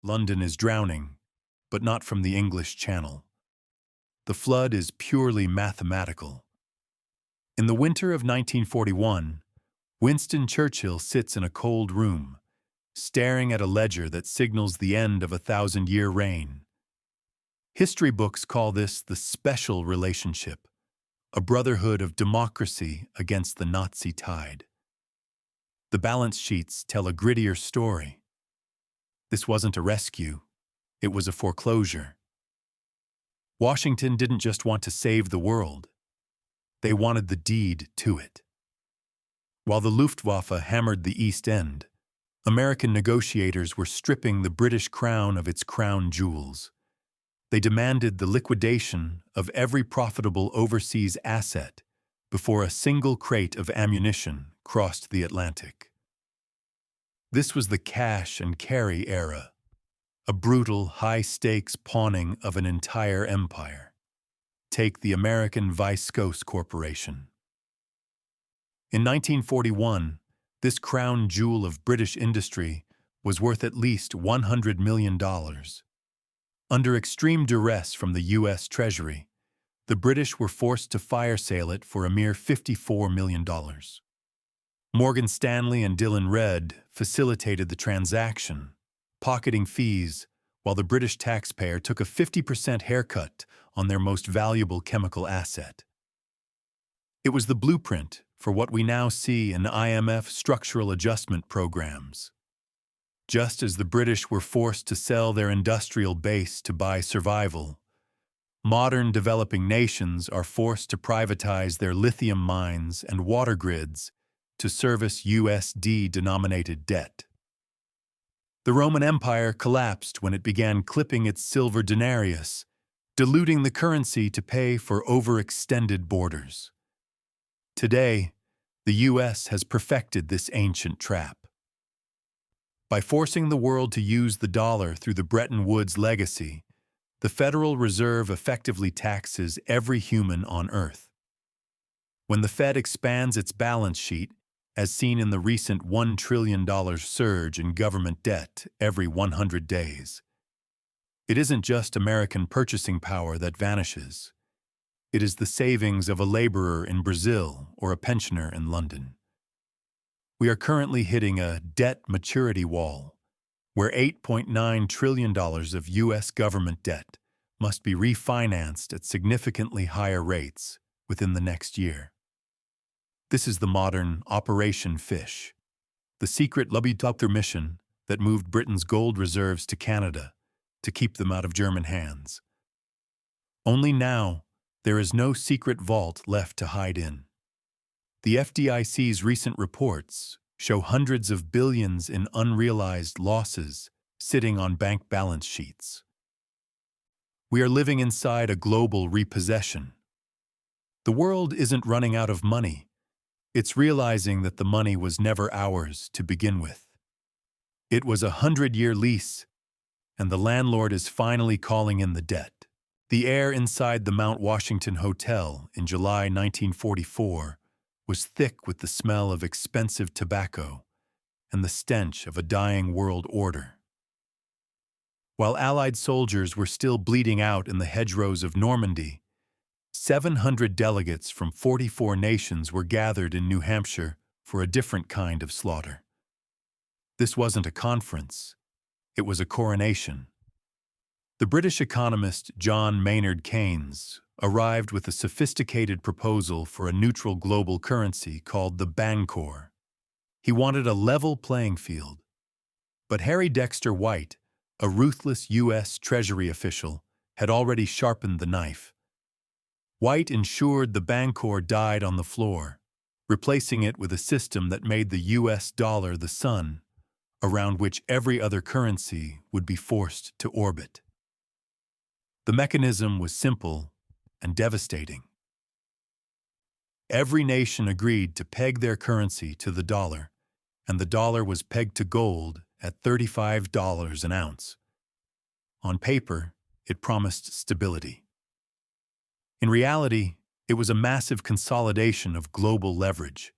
London is drowning, but not from the English Channel. The flood is purely mathematical. In the winter of 1941, Winston Churchill sits in a cold room, staring at a ledger that signals the end of a 1,000-year reign. History books call this the special relationship, a brotherhood of democracy against the Nazi tide. The balance sheets tell a grittier story. This wasn't a rescue, it was a foreclosure. Washington didn't just want to save the world, they wanted the deed to it. While the Luftwaffe hammered the East End, American negotiators were stripping the British crown of its crown jewels. They demanded the liquidation of every profitable overseas asset before a single crate of ammunition crossed the Atlantic. This was the cash and carry era, a brutal, high-stakes pawning of an entire empire. Take the American Viscose Corporation. In 1941, this crown jewel of British industry was worth at least $100 million. Under extreme duress from the U.S. Treasury, the British were forced to fire sale it for a mere $54 million. Morgan Stanley and Dillon Red facilitated the transaction, pocketing fees while the British taxpayer took a 50% haircut on their most valuable chemical asset. It was the blueprint for what we now see in IMF structural adjustment programs. Just as the British were forced to sell their industrial base to buy survival, modern developing nations are forced to privatize their lithium mines and water grids to service USD-denominated debt. The Roman Empire collapsed when it began clipping its silver denarius, diluting the currency to pay for overextended borders. Today, the U.S. has perfected this ancient trap. By forcing the world to use the dollar through the Bretton Woods legacy, the Federal Reserve effectively taxes every human on Earth. When the Fed expands its balance sheet, as seen in the recent $1 trillion surge in government debt every 100 days, it isn't just American purchasing power that vanishes. It is the savings of a laborer in Brazil or a pensioner in London. We are currently hitting a debt maturity wall, where $8.9 trillion of U.S. government debt must be refinanced at significantly higher rates within the next year. This is the modern Operation Fish, the secret Liquidator mission that moved Britain's gold reserves to Canada to keep them out of German hands. Only now, there is no secret vault left to hide in. The FDIC's recent reports show hundreds of billions in unrealized losses sitting on bank balance sheets. We are living inside a global repossession. The world isn't running out of money. It's realizing that the money was never ours to begin with. It was a 100-year lease, and the landlord is finally calling in the debt. The air inside the Mount Washington Hotel in July 1944 was thick with the smell of expensive tobacco and the stench of a dying world order. While Allied soldiers were still bleeding out in the hedgerows of Normandy, 700 delegates from 44 nations were gathered in New Hampshire for a different kind of slaughter. This wasn't a conference, it was a coronation. The British economist John Maynard Keynes arrived with a sophisticated proposal for a neutral global currency called the Bancor. He wanted a level playing field. But Harry Dexter White, a ruthless U.S. Treasury official, had already sharpened the knife. White ensured the Bancor died on the floor, replacing it with a system that made the U.S. dollar the sun, around which every other currency would be forced to orbit. The mechanism was simple and devastating. Every nation agreed to peg their currency to the dollar, and the dollar was pegged to gold at $35 an ounce. On paper, it promised stability. In reality, it was a massive consolidation of global leverage.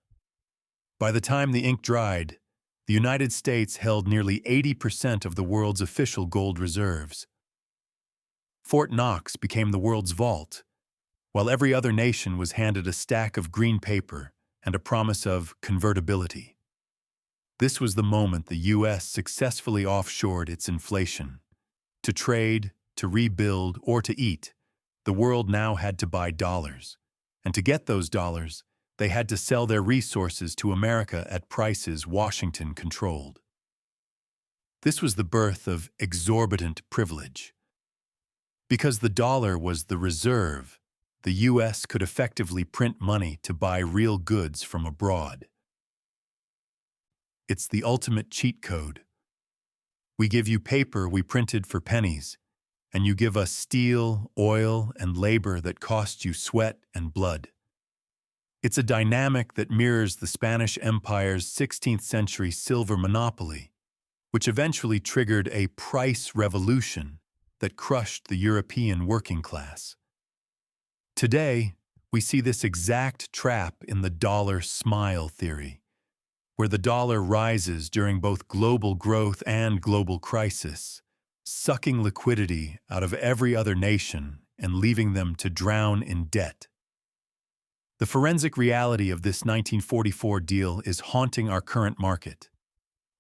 By the time the ink dried, The United States held nearly 80% of the world's official gold reserves. Fort Knox became the world's vault, while every other nation was handed a stack of green paper and a promise of convertibility. This was the moment the U.S. successfully offshored its inflation. To trade, to rebuild, or to eat, the world now had to buy dollars. And to get those dollars, they had to sell their resources to America at prices Washington controlled. This was the birth of exorbitant privilege. Because the dollar was the reserve, the U.S. could effectively print money to buy real goods from abroad. It's the ultimate cheat code. We give you paper we printed for pennies, and you give us steel, oil, and labor that cost you sweat and blood. It's a dynamic that mirrors the Spanish Empire's 16th century silver monopoly, which eventually triggered a price revolution that crushed the European working class. Today, we see this exact trap in the dollar smile theory, where the dollar rises during both global growth and global crisis, sucking liquidity out of every other nation and leaving them to drown in debt. The forensic reality of this 1944 deal is haunting our current market.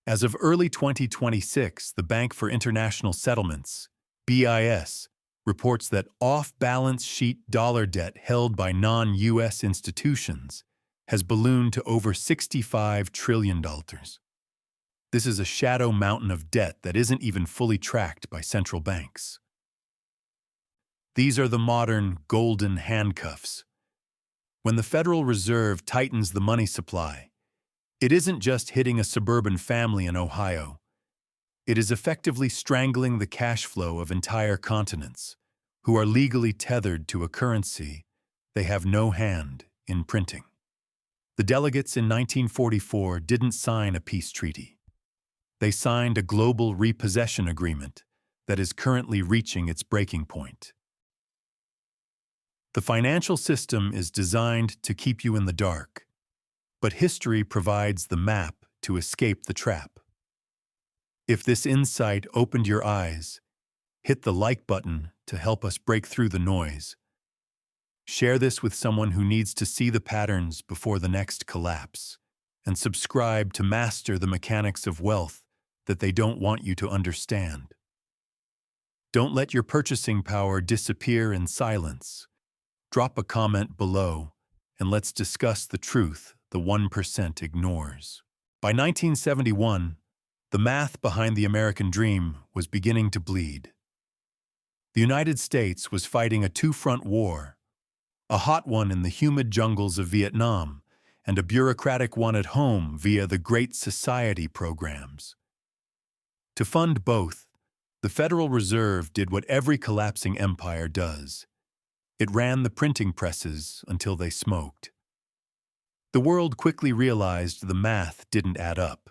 As of early 2026, the Bank for International Settlements, BIS, reports that off-balance sheet dollar debt held by non-U.S. institutions has ballooned to over $65 trillion. This is a shadow mountain of debt that isn't even fully tracked by central banks. These are the modern golden handcuffs. When the Federal Reserve tightens the money supply, it isn't just hitting a suburban family in Ohio. It is effectively strangling the cash flow of entire continents, who are legally tethered to a currency they have no hand in printing. The delegates in 1944 didn't sign a peace treaty. They signed a global repossession agreement that is currently reaching its breaking point. The financial system is designed to keep you in the dark, but history provides the map to escape the trap. If this insight opened your eyes, hit the like button to help us break through the noise. Share this with someone who needs to see the patterns before the next collapse, and subscribe to master the mechanics of wealth that they don't want you to understand. Don't let your purchasing power disappear in silence. Drop a comment below, and let's discuss the truth the 1% ignores. By 1971, the math behind the American dream was beginning to bleed. The United States was fighting a two-front war, a hot one in the humid jungles of Vietnam, and a bureaucratic one at home via the Great Society programs. To fund both, the Federal Reserve did what every collapsing empire does. It ran the printing presses until they smoked. The world quickly realized the math didn't add up.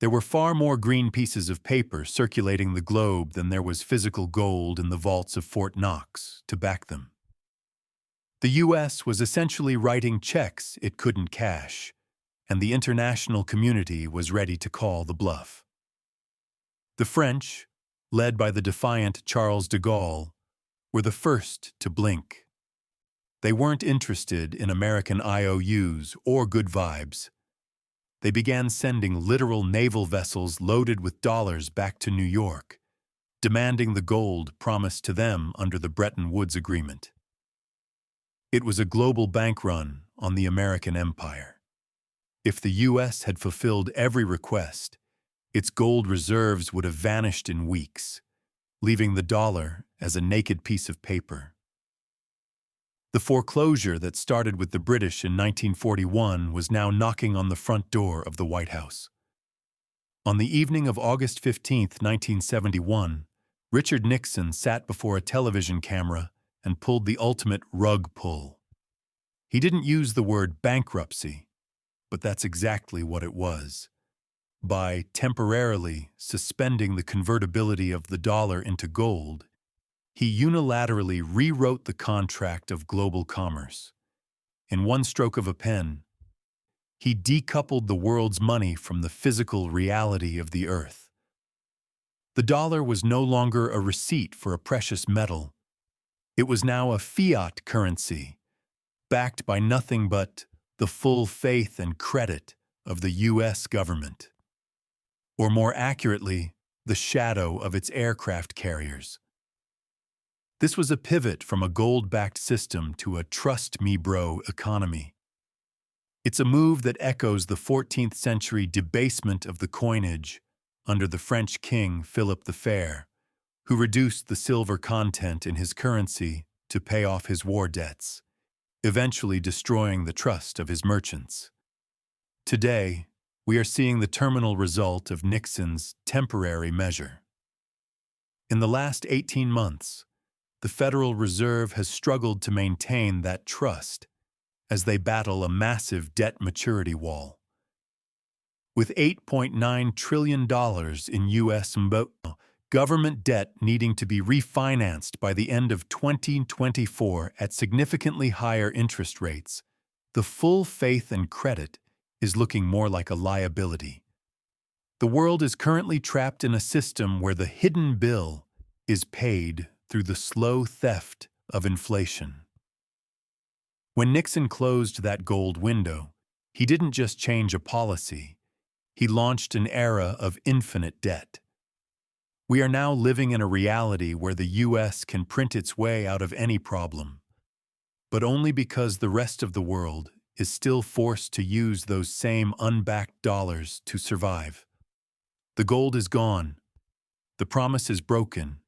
There were far more green pieces of paper circulating the globe than there was physical gold in the vaults of Fort Knox to back them. The U.S. was essentially writing checks it couldn't cash, and the international community was ready to call the bluff. The French, led by the defiant Charles de Gaulle, were the first to blink. They weren't interested in American IOUs or good vibes. They began sending literal naval vessels loaded with dollars back to New York, demanding the gold promised to them under the Bretton Woods Agreement. It was a global bank run on the American empire. If the U.S. had fulfilled every request, its gold reserves would have vanished in weeks, leaving the dollar as a naked piece of paper. The foreclosure that started with the British in 1941 was now knocking on the front door of the White House. On the evening of August 15, 1971, Richard Nixon sat before a television camera and pulled the ultimate rug pull. He didn't use the word bankruptcy, but that's exactly what it was. By temporarily suspending the convertibility of the dollar into gold, he unilaterally rewrote the contract of global commerce. In one stroke of a pen, he decoupled the world's money from the physical reality of the earth. The dollar was no longer a receipt for a precious metal. It was now a fiat currency, backed by nothing but the full faith and credit of the U.S. government. Or more accurately, the shadow of its aircraft carriers. This was a pivot from a gold-backed system to a trust-me-bro economy. It's a move that echoes the 14th century debasement of the coinage under the French king Philip the Fair, who reduced the silver content in his currency to pay off his war debts, eventually destroying the trust of his merchants. Today, we are seeing the terminal result of Nixon's temporary measure. In the last 18 months, the Federal Reserve has struggled to maintain that trust as they battle a massive debt maturity wall. With $8.9 trillion in U.S. government debt needing to be refinanced by the end of 2024 at significantly higher interest rates, the full faith and credit is looking more like a liability. The world is currently trapped in a system where the hidden bill is paid through the slow theft of inflation. When Nixon closed that gold window, he didn't just change a policy, he launched an era of infinite debt. We are now living in a reality where the U.S. can print its way out of any problem, but only because the rest of the world is still forced to use those same unbacked dollars to survive. The gold is gone, the promise is broken,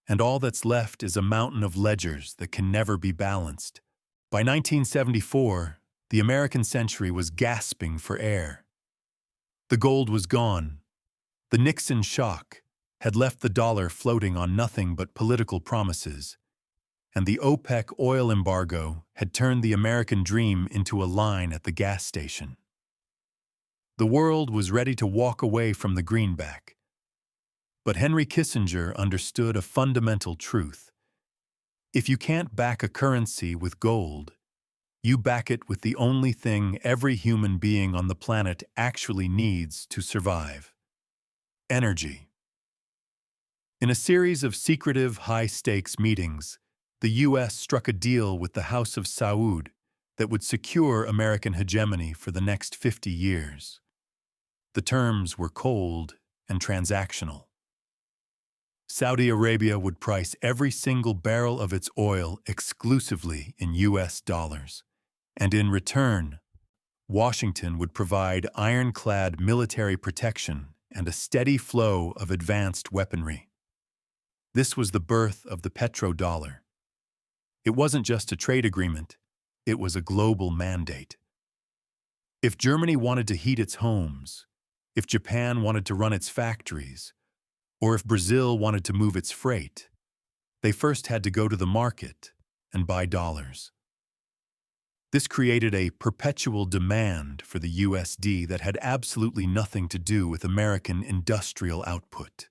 and all that's left is a mountain of ledgers that can never be balanced. By 1974, the American century was gasping for air. The gold was gone. The Nixon shock had left the dollar floating on nothing but political promises, and the OPEC oil embargo had turned the American dream into a line at the gas station. The world was ready to walk away from the greenback. But Henry Kissinger understood a fundamental truth. If you can't back a currency with gold, you back it with the only thing every human being on the planet actually needs to survive: energy. In a series of secretive, high-stakes meetings, the U.S. struck a deal with the House of Saud that would secure American hegemony for the next 50 years. The terms were cold and transactional. Saudi Arabia would price every single barrel of its oil exclusively in U.S. dollars, and in return, Washington would provide ironclad military protection and a steady flow of advanced weaponry. This was the birth of the petrodollar. It wasn't just a trade agreement, it was a global mandate. If Germany wanted to heat its homes, if Japan wanted to run its factories, or if Brazil wanted to move its freight, they first had to go to the market and buy dollars. This created a perpetual demand for the USD that had absolutely nothing to do with American industrial output.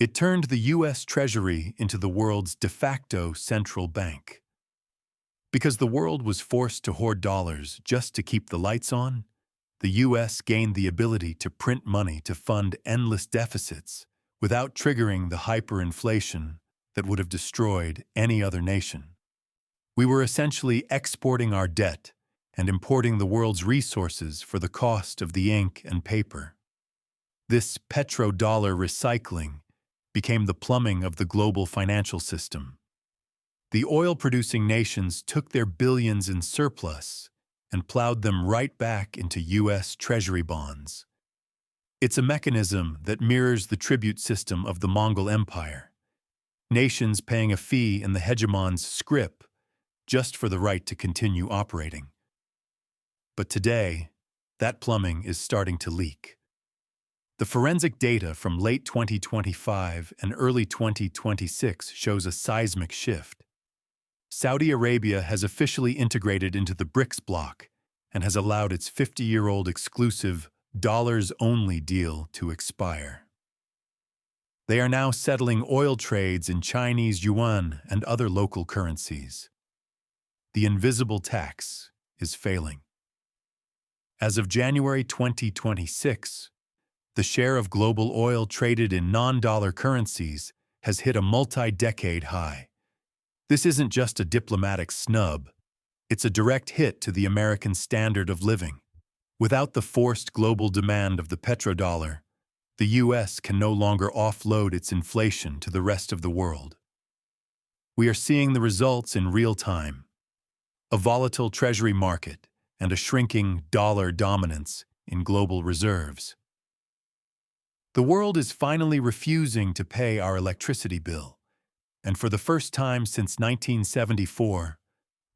It turned the U.S. Treasury into the world's de facto central bank. Because the world was forced to hoard dollars just to keep the lights on, the U.S. gained the ability to print money to fund endless deficits without triggering the hyperinflation that would have destroyed any other nation. We were essentially exporting our debt and importing the world's resources for the cost of the ink and paper. This petrodollar recycling became the plumbing of the global financial system. The oil-producing nations took their billions in surplus and plowed them right back into U.S. Treasury bonds. It's a mechanism that mirrors the tribute system of the Mongol Empire, nations paying a fee in the hegemon's scrip just for the right to continue operating. But today, that plumbing is starting to leak. The forensic data from late 2025 and early 2026 shows a seismic shift. Saudi Arabia has officially integrated into the BRICS bloc and has allowed its 50-year-old exclusive dollars-only deal to expire. They are now settling oil trades in Chinese yuan and other local currencies. The invisible tax is failing. As of January 2026, the share of global oil traded in non-dollar currencies has hit a multi-decade high. This isn't just a diplomatic snub, it's a direct hit to the American standard of living. Without the forced global demand of the petrodollar, the U.S. can no longer offload its inflation to the rest of the world. We are seeing the results in real time: a volatile treasury market and a shrinking dollar dominance in global reserves. The world is finally refusing to pay our electricity bill, and for the first time since 1974,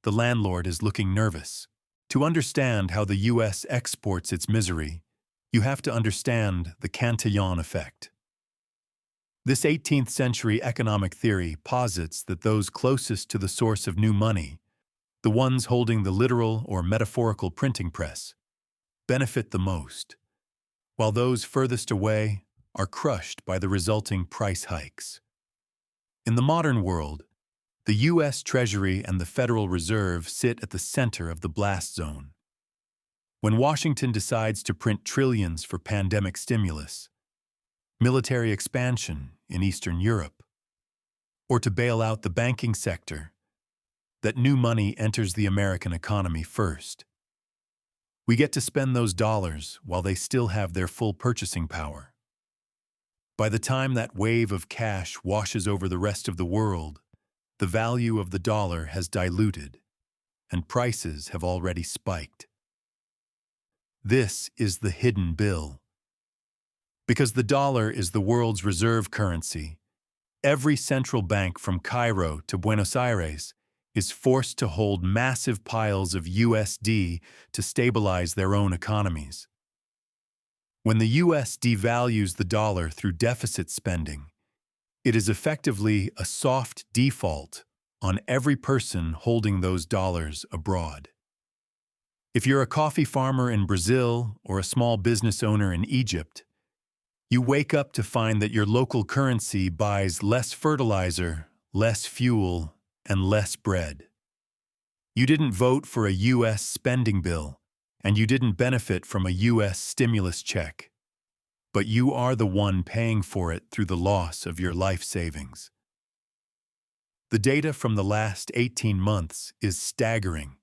the landlord is looking nervous. To understand how the U.S. exports its misery, you have to understand the Cantillon effect. This 18th century economic theory posits that those closest to the source of new money, the ones holding the literal or metaphorical printing press, benefit the most, while those furthest away are crushed by the resulting price hikes. In the modern world, the U.S. Treasury and the Federal Reserve sit at the center of the blast zone. When Washington decides to print trillions for pandemic stimulus, military expansion in Eastern Europe, or to bail out the banking sector, that new money enters the American economy first. We get to spend those dollars while they still have their full purchasing power. By the time that wave of cash washes over the rest of the world, the value of the dollar has diluted, and prices have already spiked. This is the hidden bill. Because the dollar is the world's reserve currency, every central bank from Cairo to Buenos Aires is forced to hold massive piles of USD to stabilize their own economies. When the U.S. devalues the dollar through deficit spending, it is effectively a soft default on every person holding those dollars abroad. If you're a coffee farmer in Brazil or a small business owner in Egypt, you wake up to find that your local currency buys less fertilizer, less fuel, and less bread. You didn't vote for a U.S. spending bill, and you didn't benefit from a U.S. stimulus check, but you are the one paying for it through the loss of your life savings. The data from the last 18 months is staggering,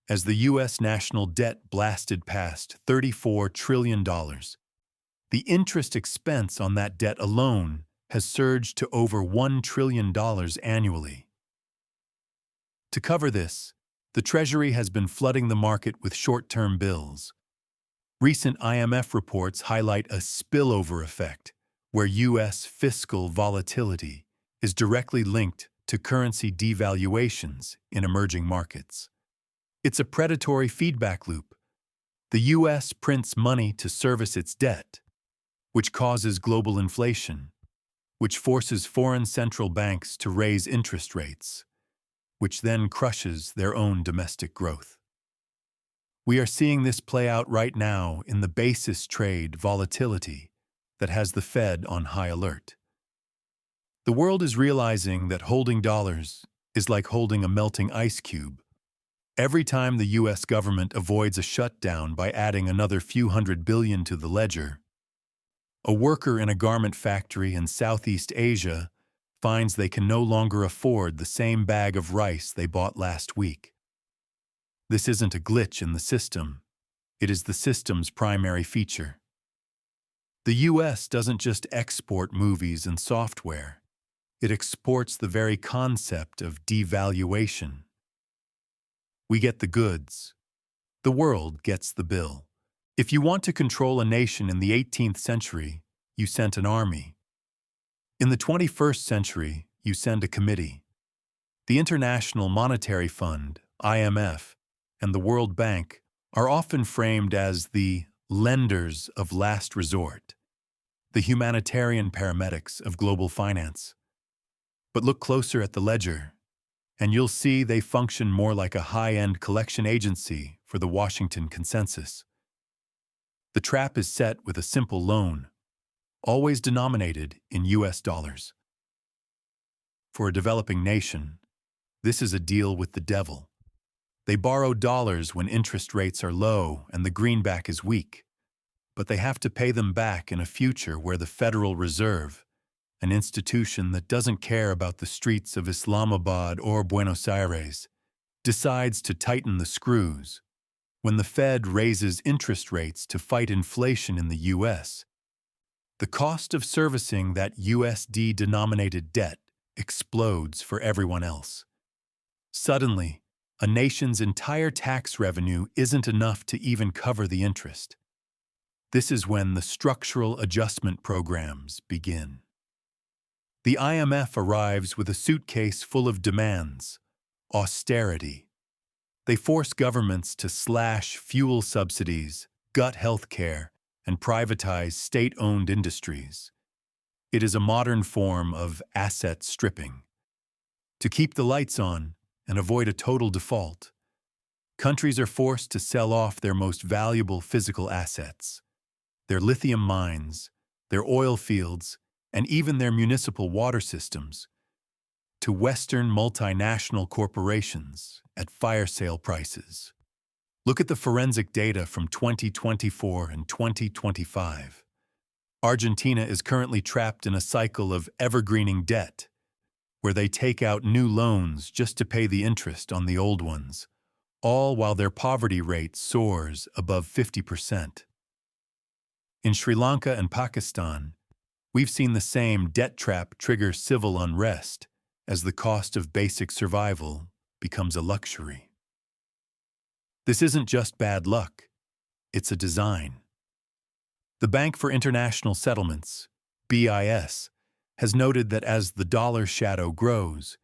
as the U.S. national debt blasted past $34 trillion. The interest expense on that debt alone has surged to over $1 trillion annually. To cover this, the Treasury has been flooding the market with short-term bills. Recent IMF reports highlight a spillover effect, where U.S. fiscal volatility is directly linked to currency devaluations in emerging markets. It's a predatory feedback loop. The U.S. prints money to service its debt, which causes global inflation, which forces foreign central banks to raise interest rates, which then crushes their own domestic growth. We are seeing this play out right now in the basis trade volatility that has the Fed on high alert. The world is realizing that holding dollars is like holding a melting ice cube. Every time the U.S. government avoids a shutdown by adding another few $100 billion to the ledger, a worker in a garment factory in Southeast Asia finds they can no longer afford the same bag of rice they bought last week. This isn't a glitch in the system. It is the system's primary feature. The U.S. doesn't just export movies and software. It exports the very concept of devaluation. We get the goods. The world gets the bill. If you want to control a nation in the 18th century, you sent an army. In the 21st century, you send a committee. The International Monetary Fund, IMF, and the World Bank are often framed as the lenders of last resort, the humanitarian paramedics of global finance. But look closer at the ledger, and you'll see they function more like a high-end collection agency for the Washington Consensus. The trap is set with a simple loan, always denominated in U.S. dollars. For a developing nation, this is a deal with the devil. They borrow dollars when interest rates are low and the greenback is weak, but they have to pay them back in a future where the Federal Reserve, an institution that doesn't care about the streets of Islamabad or Buenos Aires, decides to tighten the screws. When the Fed raises interest rates to fight inflation in the U.S., the cost of servicing that USD-denominated debt explodes for everyone else. Suddenly, a nation's entire tax revenue isn't enough to even cover the interest. This is when the structural adjustment programs begin. The IMF arrives with a suitcase full of demands: austerity. They force governments to slash fuel subsidies, gut health care, and privatize state-owned industries. It is a modern form of asset stripping. To keep the lights on and avoid a total default, countries are forced to sell off their most valuable physical assets: their lithium mines, their oil fields, and even their municipal water systems, to Western multinational corporations at fire sale prices. Look at the forensic data from 2024 and 2025. Argentina is currently trapped in a cycle of evergreening debt, where they take out new loans just to pay the interest on the old ones, all while their poverty rate soars above 50%. In Sri Lanka and Pakistan, we've seen the same debt trap trigger civil unrest as the cost of basic survival becomes a luxury. This isn't just bad luck, it's a design. The Bank for International Settlements, BIS, has noted that as the dollar shadow grows,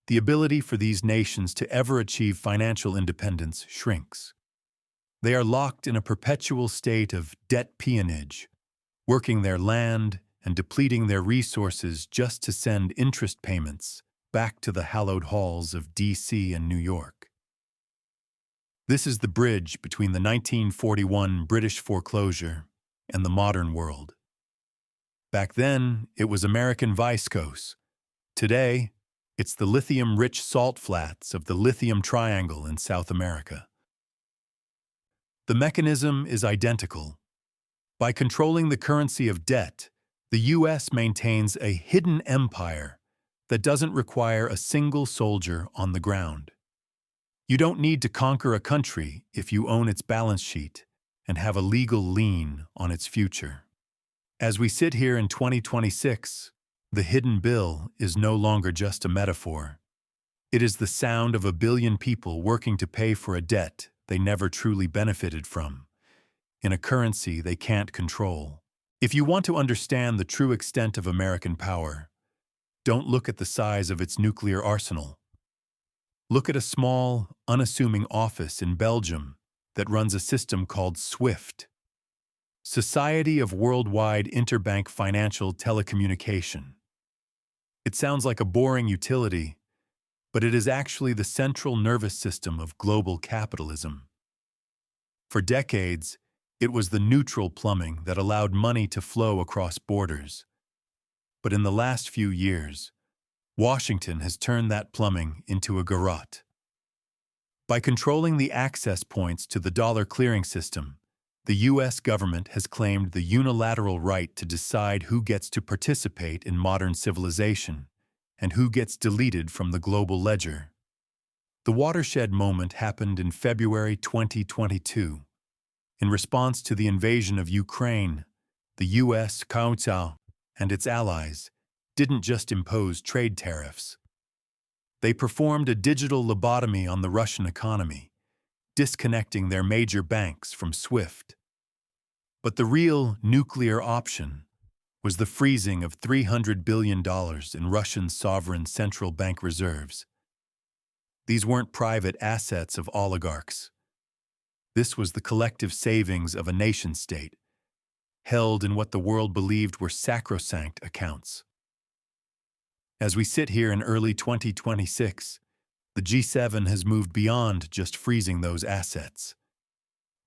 the ability for these nations to ever achieve financial independence shrinks. They are locked in a perpetual state of debt peonage, working their land and depleting their resources just to send interest payments back to the hallowed halls of D.C. and New York. This is the bridge between the 1941 British foreclosure and the modern world. Back then, it was American Vice Coast. Today, it's the lithium-rich salt flats of the Lithium Triangle in South America. The mechanism is identical. By controlling the currency of debt, the U.S. maintains a hidden empire that doesn't require a single soldier on the ground. You don't need to conquer a country if you own its balance sheet and have a legal lien on its future. As we sit here in 2026, the hidden bill is no longer just a metaphor. It is the sound of 1 billion people working to pay for a debt they never truly benefited from, in a currency they can't control. If you want to understand the true extent of American power, don't look at the size of its nuclear arsenal. Look at a small, unassuming office in Belgium that runs a system called SWIFT, Society of Worldwide Interbank Financial Telecommunication. It sounds like a boring utility, but it is actually the central nervous system of global capitalism. For decades, it was the neutral plumbing that allowed money to flow across borders. But in the last few years, Washington has turned that plumbing into a garrote. By controlling the access points to the dollar clearing system, the U.S. government has claimed the unilateral right to decide who gets to participate in modern civilization and who gets deleted from the global ledger. The watershed moment happened in February 2022. In response to the invasion of Ukraine, the U.S. Council and its allies didn't just impose trade tariffs. They performed a digital lobotomy on the Russian economy, disconnecting their major banks from SWIFT. But the real nuclear option was the freezing of $300 billion in Russian sovereign central bank reserves. These weren't private assets of oligarchs. This was the collective savings of a nation-state, held in what the world believed were sacrosanct accounts. As we sit here in early 2026, the G7 has moved beyond just freezing those assets.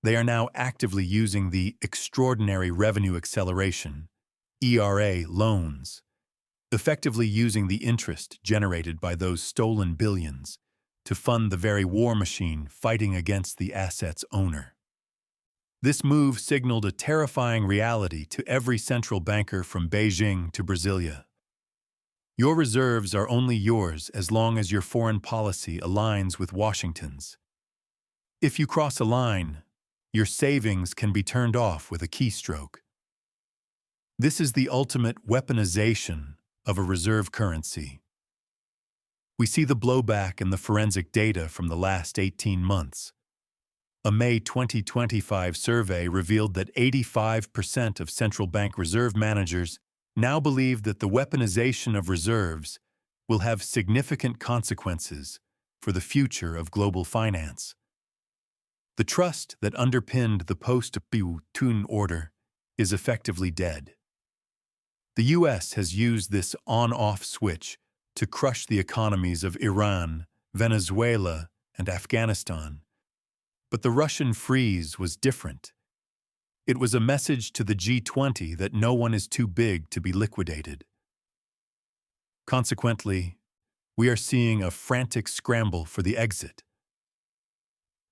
They are now actively using the Extraordinary Revenue Acceleration, ERA, loans, effectively using the interest generated by those stolen billions to fund the very war machine fighting against the asset's owner. This move signaled a terrifying reality to every central banker from Beijing to Brasilia. Your reserves are only yours as long as your foreign policy aligns with Washington's. If you cross a line, your savings can be turned off with a keystroke. This is the ultimate weaponization of a reserve currency. We see the blowback in the forensic data from the last 18 months. A May 2025 survey revealed that 85% of central bank reserve managers now believe that the weaponization of reserves will have significant consequences for the future of global finance. The trust that underpinned the post-Putin order is effectively dead. The U.S. has used this on-off switch to crush the economies of Iran, Venezuela, and Afghanistan. But the Russian freeze was different. It was a message to the G20 that no one is too big to be liquidated. Consequently, we are seeing a frantic scramble for the exit.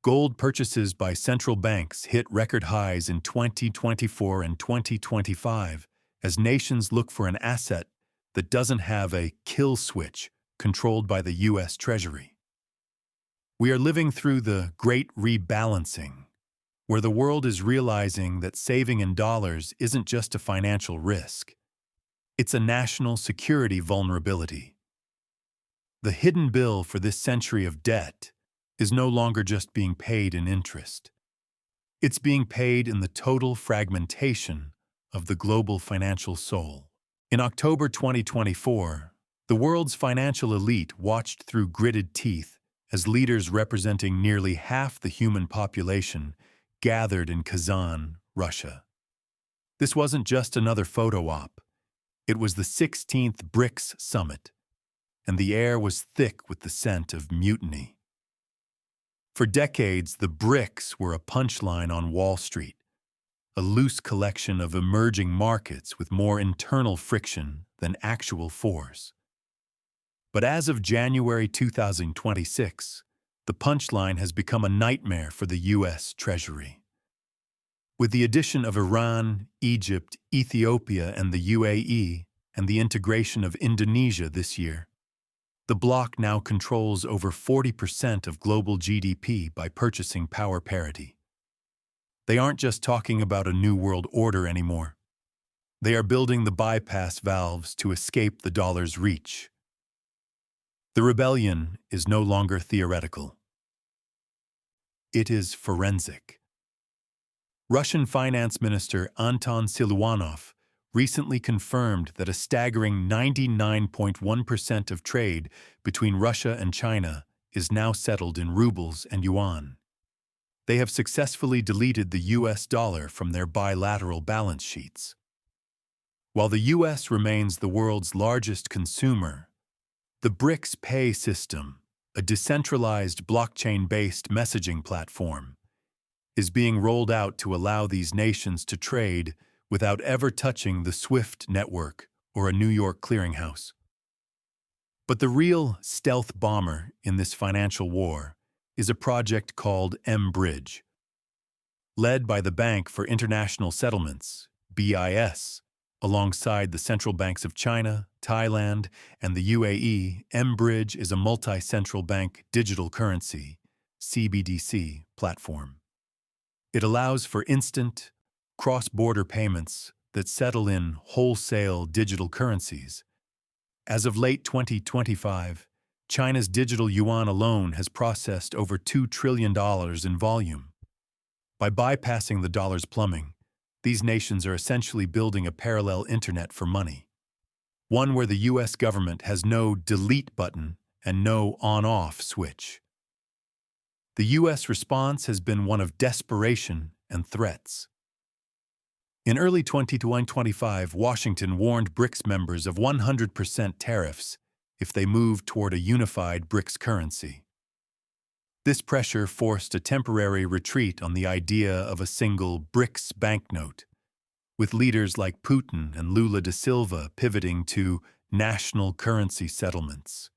Gold purchases by central banks hit record highs in 2024 and 2025 as nations look for an asset that doesn't have a kill switch controlled by the U.S. Treasury. We are living through the great rebalancing, where the world is realizing that saving in dollars isn't just a financial risk. It's a national security vulnerability. The hidden bill for this century of debt is no longer just being paid in interest. It's being paid in the total fragmentation of the global financial soul. In October 2024, the world's financial elite watched through gritted teeth as leaders representing nearly half the human population gathered in Kazan, Russia. This wasn't just another photo op. It was the 16th BRICS summit, and the air was thick with the scent of mutiny. For decades, the BRICS were a punchline on Wall Street, a loose collection of emerging markets with more internal friction than actual force. But as of January 2026, the punchline has become a nightmare for the U.S. Treasury. With the addition of Iran, Egypt, Ethiopia, and the UAE, and the integration of Indonesia this year, the bloc now controls over 40% of global GDP by purchasing power parity. They aren't just talking about a new world order anymore. They are building the bypass valves to escape the dollar's reach. The rebellion is no longer theoretical. It is forensic. Russian Finance Minister Anton Siluanov recently confirmed that a staggering 99.1% of trade between Russia and China is now settled in rubles and yuan. They have successfully deleted the US dollar from their bilateral balance sheets. While the US remains the world's largest consumer, the BRICS Pay system, a decentralized blockchain-based messaging platform, is being rolled out to allow these nations to trade without ever touching the SWIFT network or a New York clearinghouse. But the real stealth bomber in this financial war is a project called mBridge. Led by the Bank for International Settlements, BIS, alongside the central banks of China, Thailand, and the UAE, mBridge is a multi-central bank digital currency, CBDC, platform. It allows for instant, cross-border payments that settle in wholesale digital currencies. As of late 2025, China's digital yuan alone has processed over $2 trillion in volume. By bypassing the dollar's plumbing, these nations are essentially building a parallel internet for money, one where the U.S. government has no delete button and no on-off switch. The U.S. response has been one of desperation and threats. In early 2025, Washington warned BRICS members of 100% tariffs if they moved toward a unified BRICS currency. This pressure forced a temporary retreat on the idea of a single BRICS banknote, with leaders like Putin and Lula da Silva pivoting to national currency settlements,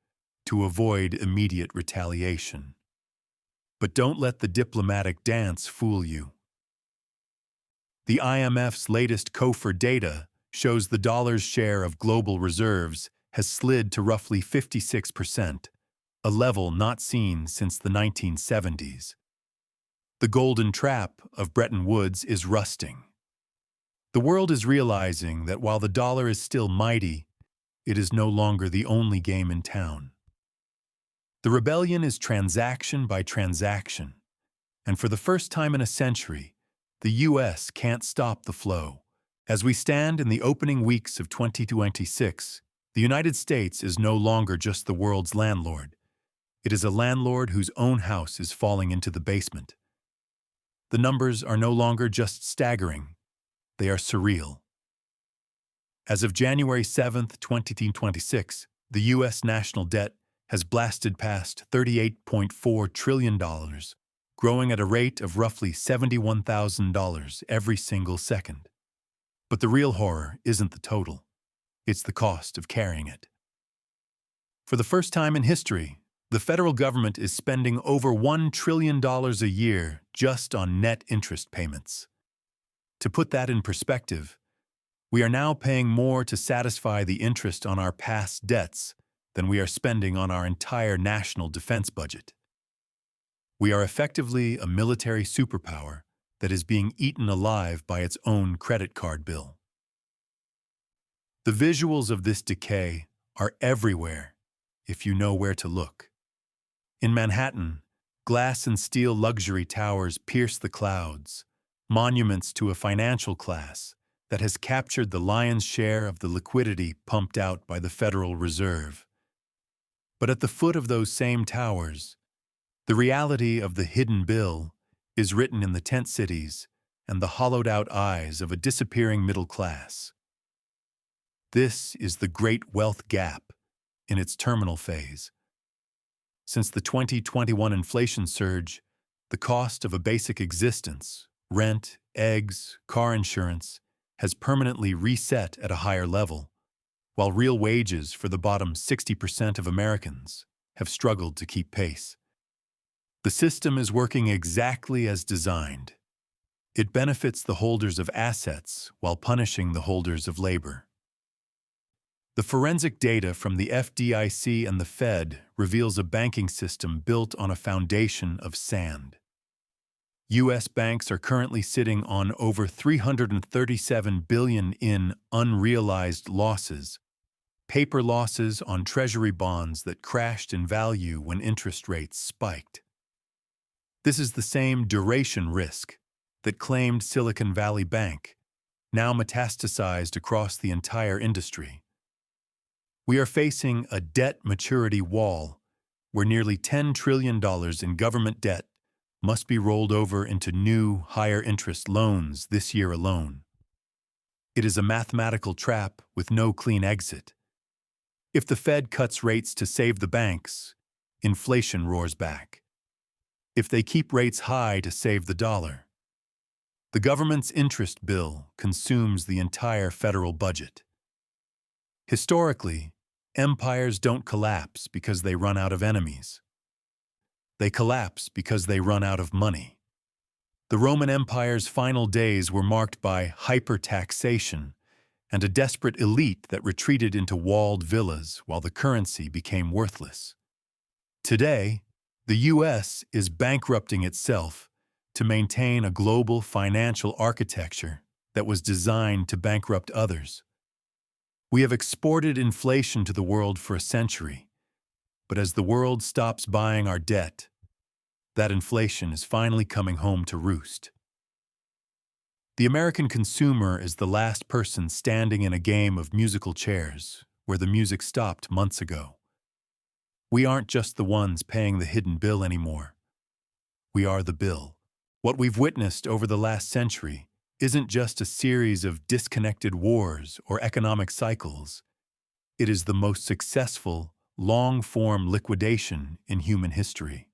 to avoid immediate retaliation. But don't let the diplomatic dance fool you. The IMF's latest COFR data shows the dollar's share of global reserves has slid to roughly 56%, a level not seen since the 1970s. The golden trap of Bretton Woods is rusting. The world is realizing that while the dollar is still mighty, it is no longer the only game in town. The rebellion is transaction by transaction, and for the first time in a century, the U.S. can't stop the flow. As we stand in the opening weeks of 2026, the United States is no longer just the world's landlord. It is a landlord whose own house is falling into the basement. The numbers are no longer just staggering, they are surreal. As of January 7, 2026, the U.S. national debt has blasted past $38.4 trillion, growing at a rate of roughly $71,000 every single second. But the real horror isn't the total, it's the cost of carrying it. For the first time in history, the federal government is spending over $1 trillion a year just on net interest payments. To put that in perspective, we are now paying more to satisfy the interest on our past debts than we are spending on our entire national defense budget. We are effectively a military superpower that is being eaten alive by its own credit card bill. The visuals of this decay are everywhere if you know where to look. In Manhattan, glass and steel luxury towers pierce the clouds, monuments to a financial class that has captured the lion's share of the liquidity pumped out by the Federal Reserve. But at the foot of those same towers, the reality of the hidden bill is written in the tent cities and the hollowed-out eyes of a disappearing middle class. This is the great wealth gap in its terminal phase. Since the 2021 inflation surge, the cost of a basic existence, rent, eggs, car insurance, has permanently reset at a higher level, while real wages for the bottom 60% of Americans have struggled to keep pace. The system is working exactly as designed. It benefits the holders of assets while punishing the holders of labor. The forensic data from the FDIC and the Fed reveals a banking system built on a foundation of sand. U.S. banks are currently sitting on over $337 billion in unrealized losses, paper losses on Treasury bonds that crashed in value when interest rates spiked. This is the same duration risk that claimed Silicon Valley Bank, now metastasized across the entire industry. We are facing a debt maturity wall where nearly $10 trillion in government debt must be rolled over into new, higher-interest loans this year alone. It is a mathematical trap with no clean exit. If the Fed cuts rates to save the banks, inflation roars back. If they keep rates high to save the dollar, the government's interest bill consumes the entire federal budget. Historically, empires don't collapse because they run out of enemies. They collapse because they run out of money. The Roman Empire's final days were marked by hyper-taxation and a desperate elite that retreated into walled villas while the currency became worthless. Today, the U.S. is bankrupting itself to maintain a global financial architecture that was designed to bankrupt others. We have exported inflation to the world for a century, but as the world stops buying our debt, that inflation is finally coming home to roost. The American consumer is the last person standing in a game of musical chairs where the music stopped months ago. We aren't just the ones paying the hidden bill anymore. We are the bill. What we've witnessed over the last century isn't just a series of disconnected wars or economic cycles. It is the most successful, long-form liquidation in human history.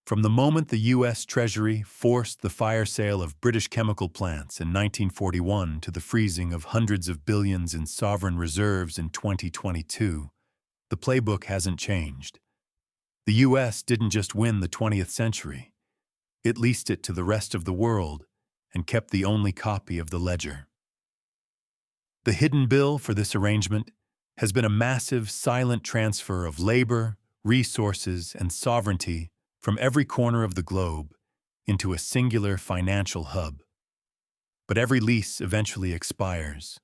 From the moment the U.S. Treasury forced the fire sale of British chemical plants in 1941 to the freezing of hundreds of billions in sovereign reserves in 2022, the playbook hasn't changed. The US didn't just win the 20th century. It leased it to the rest of the world and kept the only copy of the ledger. The hidden bill for this arrangement has been a massive, silent transfer of labor, resources, and sovereignty from every corner of the globe into a singular financial hub. But every lease eventually expires.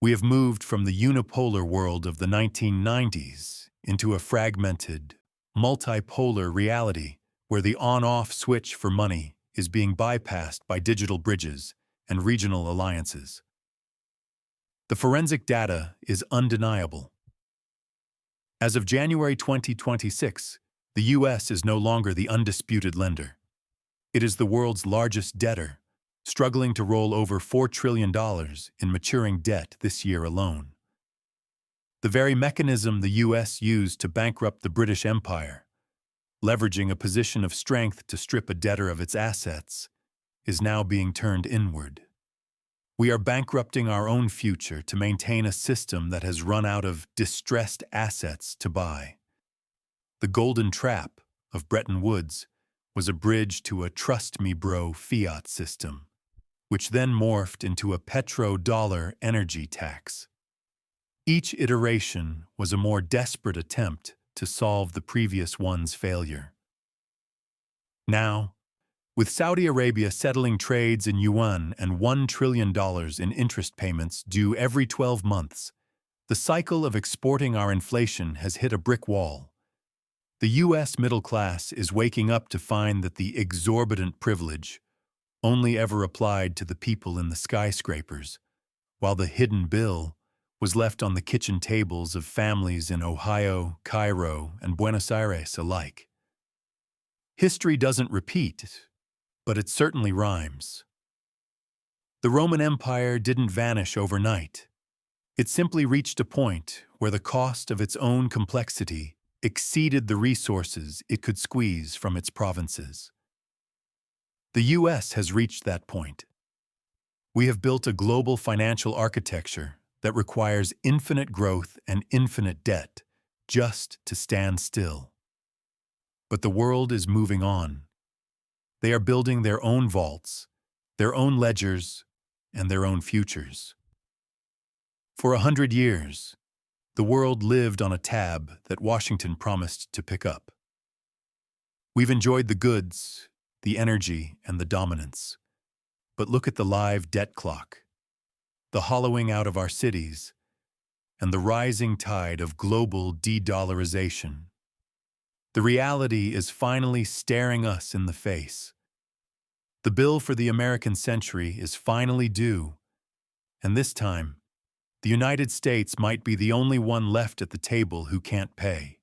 We have moved from the unipolar world of the 1990s into a fragmented, multipolar reality where the on-off switch for money is being bypassed by digital bridges and regional alliances. The forensic data is undeniable. As of January 2026, the US is no longer the undisputed lender. It is the world's largest debtor, struggling to roll over $4 trillion in maturing debt this year alone. The very mechanism the US used to bankrupt the British Empire, leveraging a position of strength to strip a debtor of its assets, is now being turned inward. We are bankrupting our own future to maintain a system that has run out of distressed assets to buy. The golden trap of Bretton Woods was a bridge to a trust me bro fiat system, which then morphed into a petrodollar energy tax. Each iteration was a more desperate attempt to solve the previous one's failure. Now, with Saudi Arabia settling trades in yuan and $1 trillion in interest payments due every 12 months, the cycle of exporting our inflation has hit a brick wall. The U.S. middle class is waking up to find that the exorbitant privilege only ever applied to the people in the skyscrapers, while the hidden bill was left on the kitchen tables of families in Ohio, Cairo, and Buenos Aires alike. History doesn't repeat, but it certainly rhymes. The Roman Empire didn't vanish overnight. It simply reached a point where the cost of its own complexity exceeded the resources it could squeeze from its provinces. The U.S. has reached that point. We have built a global financial architecture that requires infinite growth and infinite debt just to stand still. But the world is moving on. They are building their own vaults, their own ledgers, and their own futures. For 100 years, the world lived on a tab that Washington promised to pick up. We've enjoyed the goods, the energy, and the dominance. But look at the live debt clock, the hollowing out of our cities, and the rising tide of global de-dollarization. The reality is finally staring us in the face. The bill for the American century is finally due, and this time, the United States might be the only one left at the table who can't pay.